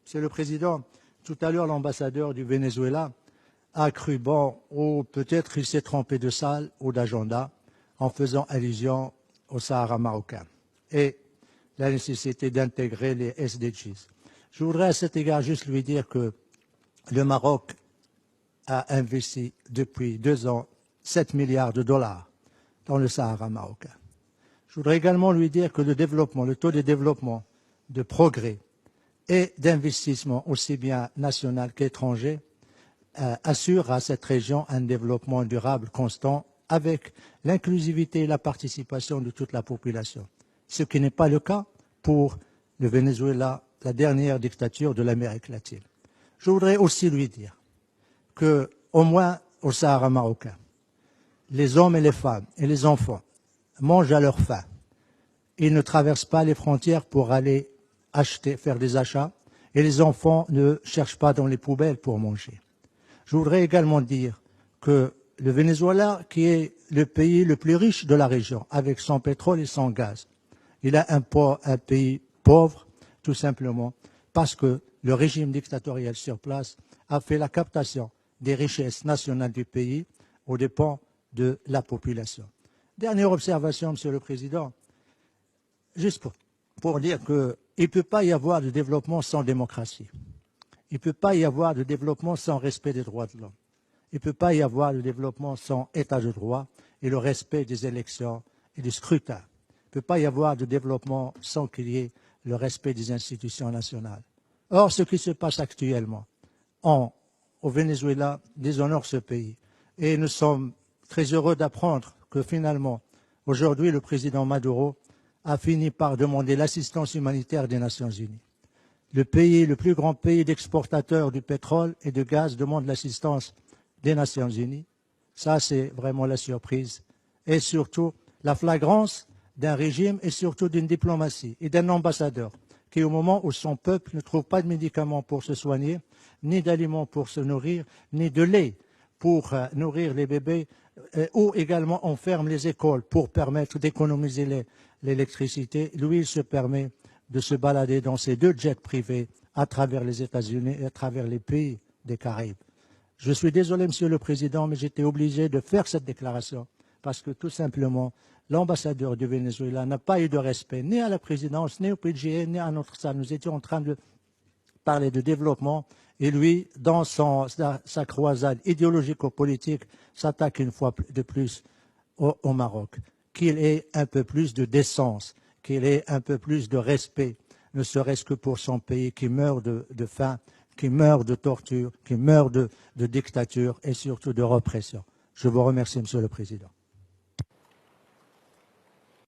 Monsieur le Président, tout à l'heure, l'ambassadeur du Venezuela a cru bon, ou peut-être il s'est trompé de salle ou d'agenda en faisant allusion au Sahara marocain et la nécessité d'intégrer les SDGs. Je voudrais à cet égard juste lui dire que le Maroc a investi depuis 2 ans 7 milliards de dollars dans le Sahara marocain. Je voudrais également lui dire que le développement, le taux de développement, de progrès et d'investissement aussi bien national qu'étranger assure à cette région un développement durable constant avec l'inclusivité et la participation de toute la population, ce qui n'est pas le cas pour le Venezuela, la dernière dictature de l'Amérique latine. Je voudrais aussi lui dire qu'au moins au Sahara marocain, les hommes et les femmes et les enfants mangent à leur faim. Ils ne traversent pas les frontières pour aller acheter, faire des achats, et les enfants ne cherchent pas dans les poubelles pour manger. Je voudrais également dire que le Venezuela, qui est le pays le plus riche de la région, avec son pétrole et son gaz, il a un pays pauvre, tout simplement, parce que le régime dictatorial sur place a fait la captation des richesses nationales du pays aux dépens de la population. Dernière observation, Monsieur le Président, juste pour dire qu'il ne peut pas y avoir de développement sans démocratie. Il ne peut pas y avoir de développement sans respect des droits de l'homme. Il ne peut pas y avoir de développement sans état de droit et le respect des élections et du scrutin. Il ne peut pas y avoir de développement sans qu'il y ait le respect des institutions nationales. Or, ce qui se passe actuellement au Venezuela déshonore ce pays. Et nous sommes très heureux d'apprendre que finalement, aujourd'hui, le président Maduro a fini par demander l'assistance humanitaire des Nations Unies. Le pays, le plus grand pays d'exportateur du pétrole et du gaz demande l'assistance des Nations Unies. Ça, c'est vraiment la surprise. Et surtout, la flagrance d'un régime et surtout d'une diplomatie et d'un ambassadeur qui, au moment où son peuple ne trouve pas de médicaments pour se soigner, ni d'aliments pour se nourrir, ni de lait pour nourrir les bébés, ou également on ferme les écoles pour permettre d'économiser l'électricité, lui, il se permet de se balader dans ces 2 jets privés à travers les États-Unis et à travers les pays des Caraïbes. Je suis désolé, Monsieur le Président, mais j'étais obligé de faire cette déclaration parce que tout simplement, l'ambassadeur du Venezuela n'a pas eu de respect ni à la présidence, ni au PGA, ni à notre salle. Nous étions en train de parler de développement et lui, dans sa croisade idéologico-politique, s'attaque une fois de plus au Maroc. Qu'il ait un peu plus de décence, qu'il ait un peu plus de respect, ne serait-ce que pour son pays qui meurt de faim, qui meurt de torture, qui meurt de dictature et surtout de répression. Je vous remercie, Monsieur le Président.